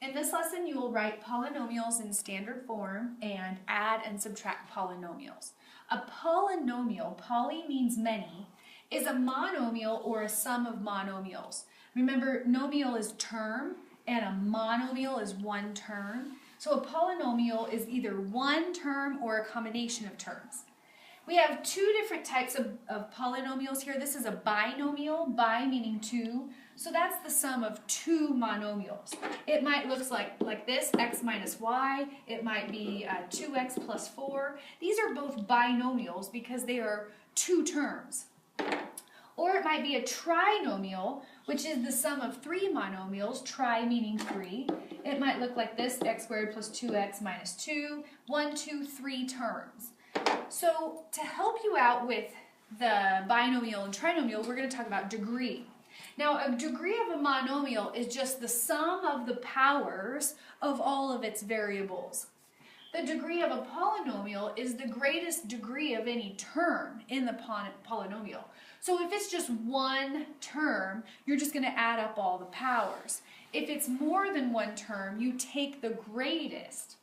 In this lesson, you will write polynomials in standard form and add and subtract polynomials. A polynomial, poly means many, is a monomial or a sum of monomials. Remember, nomial is term and a monomial is one term. So a polynomial is either one term or a combination of terms. We have two different types of polynomials here. This is a binomial, bi meaning two. So that's the sum of two monomials. It might look like this, x minus y. It might be 2x plus 4. These are both binomials because they are two terms. Or it might be a trinomial, which is the sum of three monomials, tri meaning three. It might look like this, x squared plus 2x minus 2, 1, 2, 3 terms. So to help you out with the binomial and trinomial, we're going to talk about degree. Now, a degree of a monomial is just the sum of the powers of all of its variables. The degree of a polynomial is the greatest degree of any term in the polynomial. So if it's just one term, you're just going to add up all the powers. If it's more than one term, you take the greatest.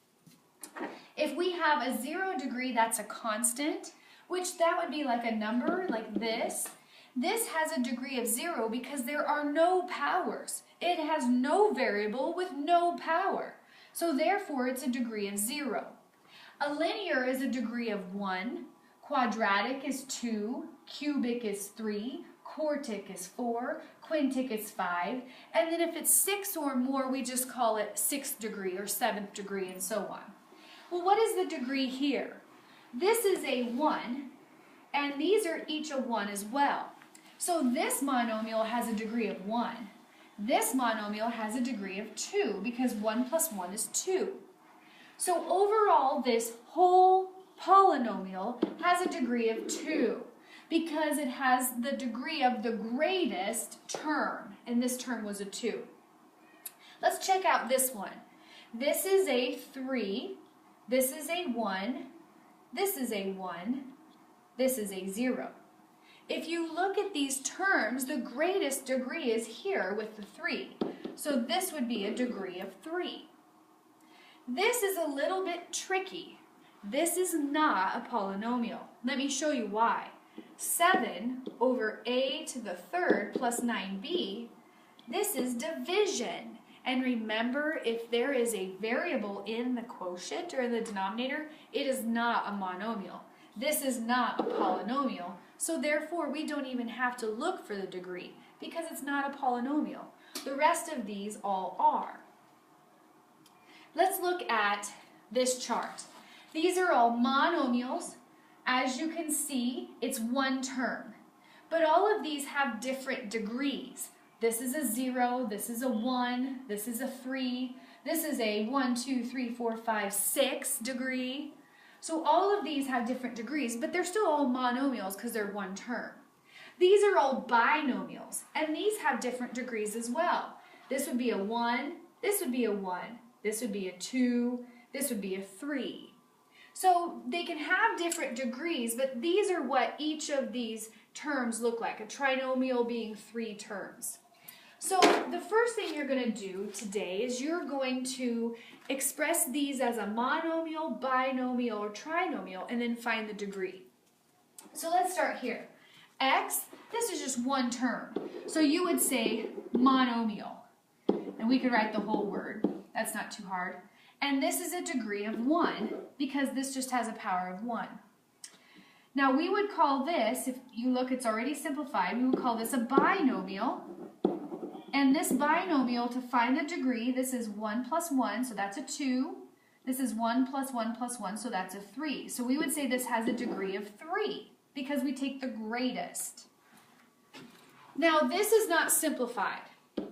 If we have a 0 degree, that's a constant, which that would be like a number like this. This has a degree of 0 because there are no powers. It has no variable with no power. So therefore, it's a degree of 0. A linear is a degree of 1. Quadratic is 2. Cubic is 3. Quartic is 4. Quintic is 5. And then if it's 6 or more, we just call it 6th degree or 7th degree and so on. Well, what is the degree here? This is a 1, and these are each a 1 as well. So this monomial has a degree of 1. This monomial has a degree of 2 because 1 plus 1 is 2. So overall, this whole polynomial has a degree of 2 because it has the degree of the greatest term, and this term was a 2. Let's check out this one. This is a 3. This is a 1, this is a 1, this is a 0. If you look at these terms, the greatest degree is here with the 3. So this would be a degree of 3. This is a little bit tricky. This is not a polynomial. Let me show you why. 7 over a to the third plus 9b, this is division. And remember, if there is a variable in the quotient or in the denominator, it is not a monomial. This is not a polynomial, so therefore we don't even have to look for the degree because it's not a polynomial. The rest of these all are. Let's look at this chart. These are all monomials. As you can see, it's one term. But all of these have different degrees. This is a 0, this is a 1, this is a 3, this is a 1, 2, 3, 4, 5, 6 degree. So all of these have different degrees, but they're still all monomials because they're one term. These are all binomials, and these have different degrees as well. This would be a 1, this would be a 1, this would be a 2, this would be a 3. So they can have different degrees, but these are what each of these terms look like, a trinomial being 3 terms. So the first thing you're going to do today is you're going to express these as a monomial, binomial, or trinomial, and then find the degree. So let's start here. X, this is just one term. So you would say monomial, and we could write the whole word. That's not too hard. And this is a degree of 1 because this just has a power of 1. Now we would call this, if you look, it's already simplified, we would call this a binomial. And this binomial, to find the degree, this is 1 plus 1, so that's a 2. This is 1 plus 1 plus 1, so that's a 3. So we would say this has a degree of 3 because we take the greatest. Now this is not simplified.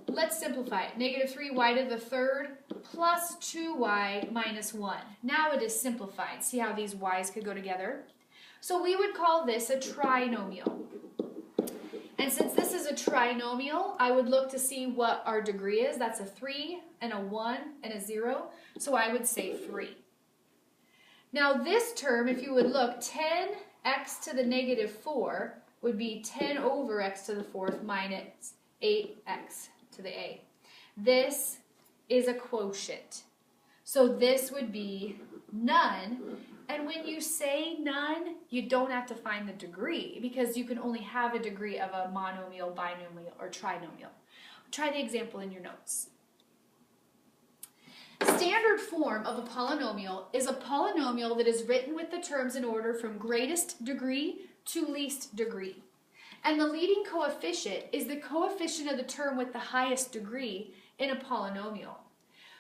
Let's simplify it. Negative 3y to the third plus 2y minus 1. Now it is simplified. See how these y's could go together? So we would call this a trinomial. And since this is a trinomial, I would look to see what our degree is. That's a 3 and a 1 and a 0. So I would say 3. Now this term, if you would look, 10x to the negative 4 would be 10 over x to the fourth minus 8x to the a. This is a quotient. So this would be none. And when you say none, you don't have to find the degree because you can only have a degree of a monomial, binomial, or trinomial. Try the example in your notes. Standard form of a polynomial is a polynomial that is written with the terms in order from greatest degree to least degree. And the leading coefficient is the coefficient of the term with the highest degree in a polynomial.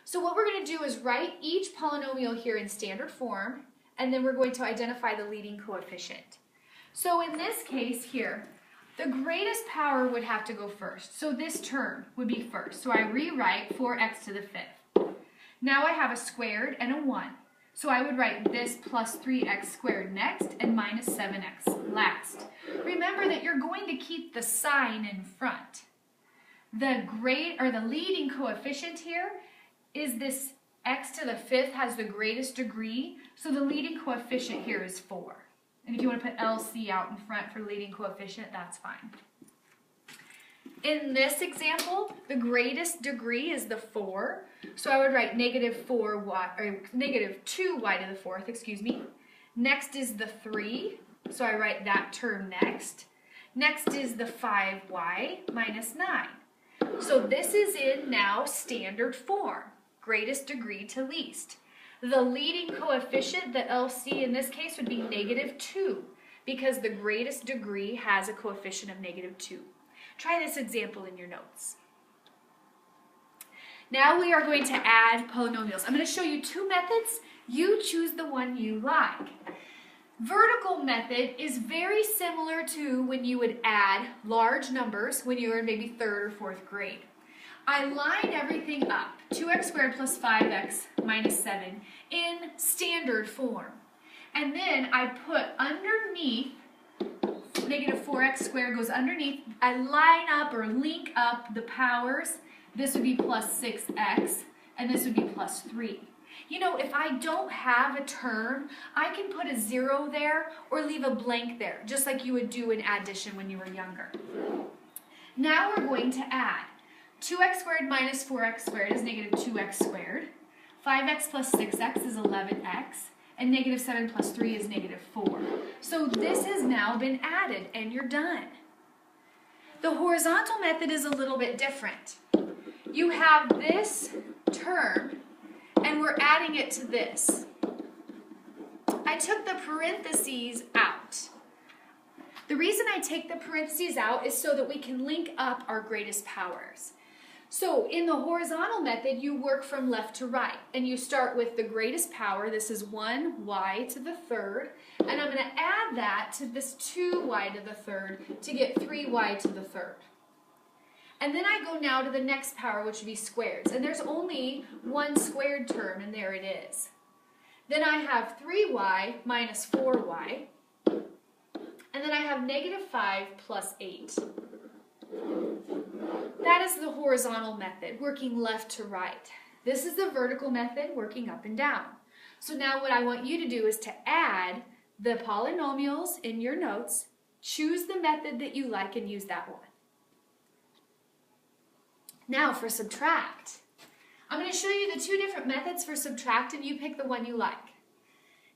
So what we're going to do is write each polynomial here in standard form, and then we're going to identify the leading coefficient. So in this case here, the greatest power would have to go first. So this term would be first. So I rewrite 4x to the 5th. Now I have a squared and a 1. So I would write this plus 3x squared next and minus 7x last. Remember that you're going to keep the sign in front. The leading coefficient here is this x to the 5th has the greatest degree, so the leading coefficient here is 4. And if you want to put LC out in front for leading coefficient, that's fine. In this example, the greatest degree is the 4, so I would write negative 2y to the 4th, excuse me. Next is the 3, so I write that term next. Next is the 5y minus 9. So this is in now standard form, greatest degree to least. The leading coefficient, the LC in this case, would be negative 2 because the greatest degree has a coefficient of negative 2. Try this example in your notes. Now we are going to add polynomials. I'm going to show you two methods. You choose the one you like. Vertical method is very similar to when you would add large numbers when you were in maybe 3rd or 4th grade. I line everything up, 2x squared plus 5x minus 7 in standard form. And then I put underneath, negative 4x squared goes underneath, I line up or link up the powers. This would be plus 6x, and this would be plus 3. You know, if I don't have a term, I can put a 0 there or leave a blank there, just like you would do in addition when you were younger. Now we're going to add. 2x squared minus 4x squared is negative 2x squared. 5x plus 6x is 11x. And negative 7 plus 3 is negative 4. So this has now been added, and you're done. The horizontal method is a little bit different. You have this term, and we're adding it to this. I took the parentheses out. The reason I take the parentheses out is so that we can link up our greatest powers. So in the horizontal method, you work from left to right, and you start with the greatest power. This is 1y to the 3rd, and I'm going to add that to this 2y to the 3rd to get 3y to the 3rd. And then I go now to the next power, which would be squareds, and there's only one squared term, and there it is. Then I have 3y minus 4y, and then I have negative 5 plus 8. That is the horizontal method, working left to right. This is the vertical method, working up and down. So now what I want you to do is to add the polynomials in your notes, choose the method that you like and use that one. Now for subtract. I'm going to show you the two different methods for subtract, and you pick the one you like.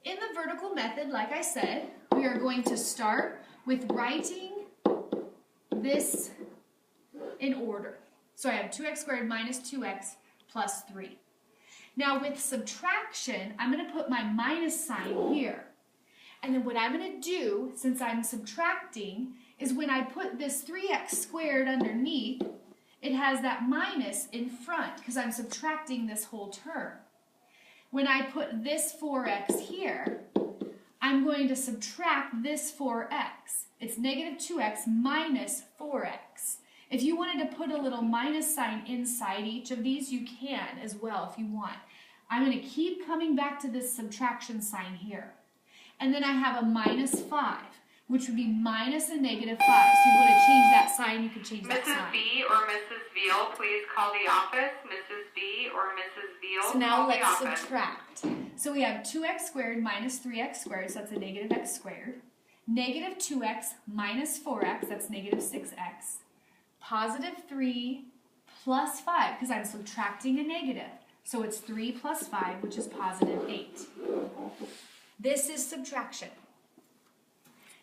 In the vertical method, like I said, we are going to start with writing this in order. So I have 2x squared minus 2x plus 3. Now with subtraction, I'm going to put my minus sign here. And then what I'm going to do, since I'm subtracting, is when I put this 3x squared underneath, it has that minus in front because I'm subtracting this whole term. When I put this 4x here, I'm going to subtract this 4x. It's negative 2x minus 4x. If you wanted to put a little minus sign inside each of these, you can as well if you want. I'm going to keep coming back to this subtraction sign here. And then I have a minus 5, which would be minus a negative 5. So you want to change that sign, you can change that sign. Mrs. B or Mrs. Veal, please call the office. Mrs. B or Mrs. Veal, so now call the let's office. subtract. So we have 2x squared minus 3x squared, so that's a negative x squared. Negative 2x minus 4x, that's negative 6x. Positive 3 plus 5, because I'm subtracting a negative. So it's 3 plus 5, which is positive 8. This is subtraction.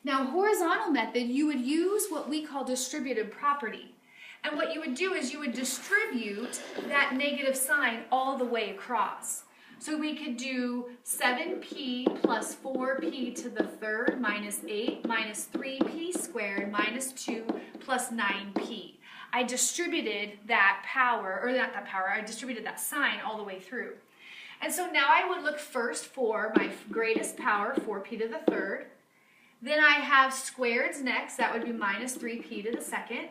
Now, horizontal method, you would use what we call distributive property. And what you would do is you would distribute that negative sign all the way across. So we could do 7p plus 4p to the third minus 8 minus 3p squared minus 2 plus 9p. I distributed that power, or not that power, I distributed that sign all the way through. And so now I would look first for my greatest power, 4p to the third. Then I have squareds next, that would be minus 3p to the second.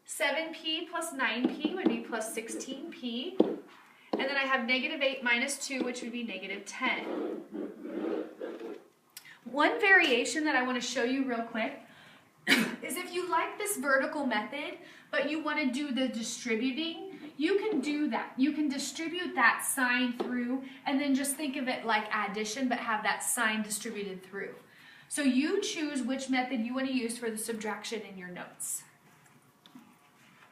7p plus 9p would be plus 16p. And then I have negative 8 minus 2, which would be negative 10. One variation that I want to show you real quick is if you like this vertical method, but you want to do the distributing, you can do that. You can distribute that sign through and then just think of it like addition, but have that sign distributed through. So you choose which method you want to use for the subtraction in your notes.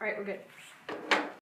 All right, we're good.